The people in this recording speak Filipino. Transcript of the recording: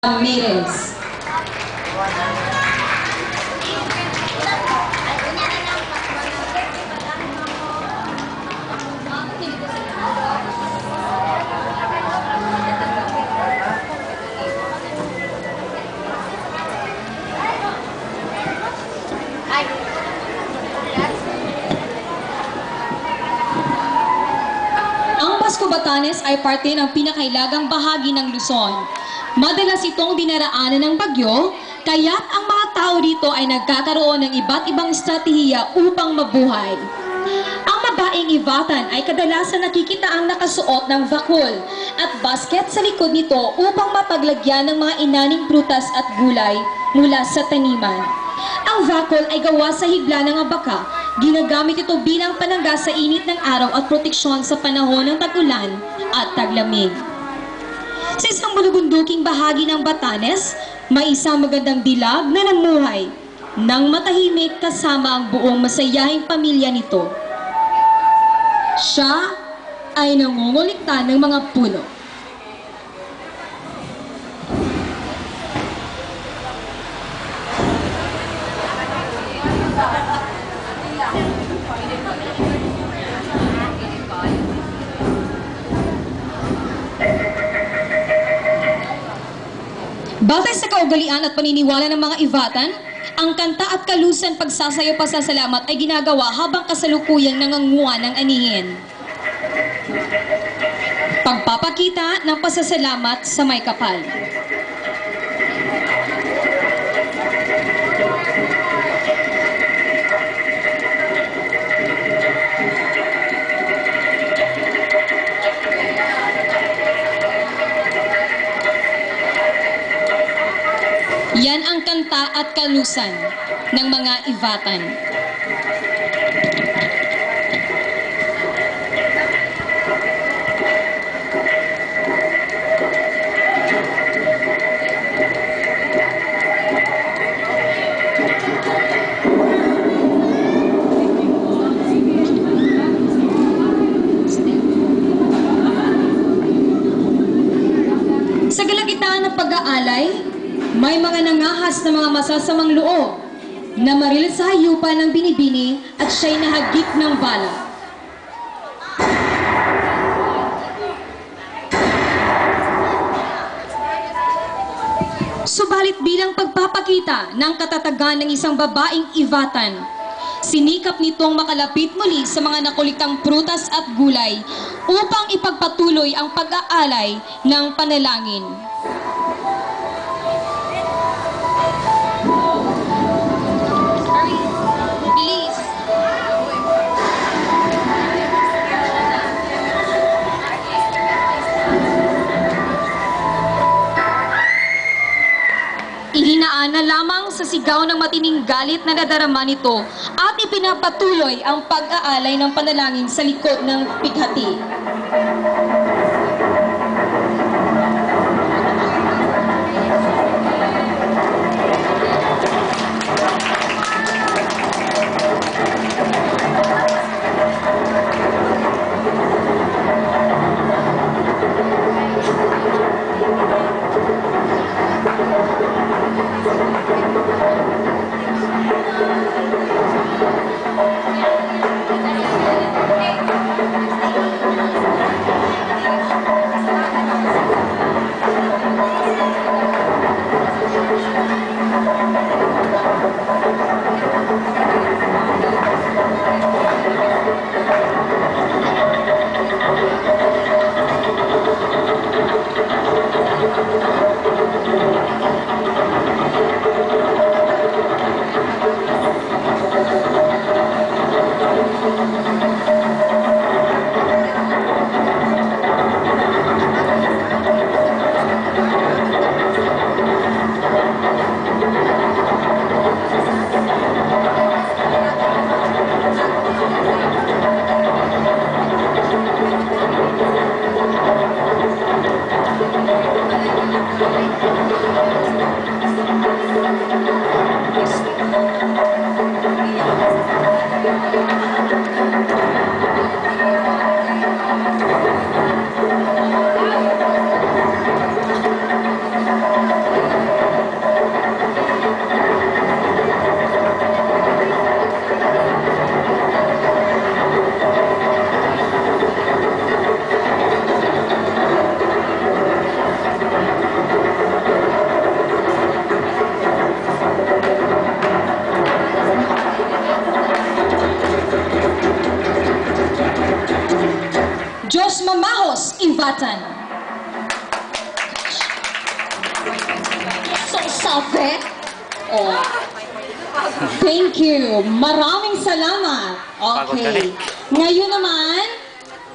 Ramirez. Ang Pasko Batanes ay parte ng pinakailagang bahagi ng Luzon. Madalas itong dinaraanan ng bagyo, kaya't ang mga tao dito ay nagkakaroon ng iba't ibang estratehiya upang mabuhay. Ang babaeng Ivatan ay kadalasan nakikita ang nakasuot ng vakul at basket sa likod nito upang mapaglagyan ng mga inaning prutas at gulay mula sa taniman. Ang vakul ay gawa sa hibla ng abaka. Ginagamit ito bilang panangga sa init ng araw at proteksyon sa panahon ng tag-ulan at taglamig. Sa isang bulubunduking bahagi ng Batanes, may isang magandang dilag na namuhay nang matahimik kasama ang buong masayahing pamilya nito. Siya ay nangungulikta ng mga puno. Batay sa kaugalian at paniniwala ng mga Ivatan, ang kanta at kalusan pagsasayaw pasasalamat ay ginagawa habang kasalukuyang nanganguha ng anihin. Pagpapakita ng pasasalamat sa may kapal. Yan ang kanta at kalusan ng mga Ivatan. Sa galagitaan ng pag-aalay, may mga nangahas na mga masasamang loob na maril sa hayupan ng binibini at siya'y nahagip ng bala. Subalit bilang pagpapakita ng katatagan ng isang babaeng Ivatan, sinikap nitong makalapit muli sa mga nakuliktang prutas at gulay upang ipagpatuloy ang pag-aalay ng panalangin. Ihinaan na lamang sa sigaw ng matining galit na nadarama nito at ipinapatuloy ang pag-aalay ng panalangin sa likod ng pighati. sugatan. So, sabi? Oh. Thank you. Maraming salamat. Okay. Ngayon naman,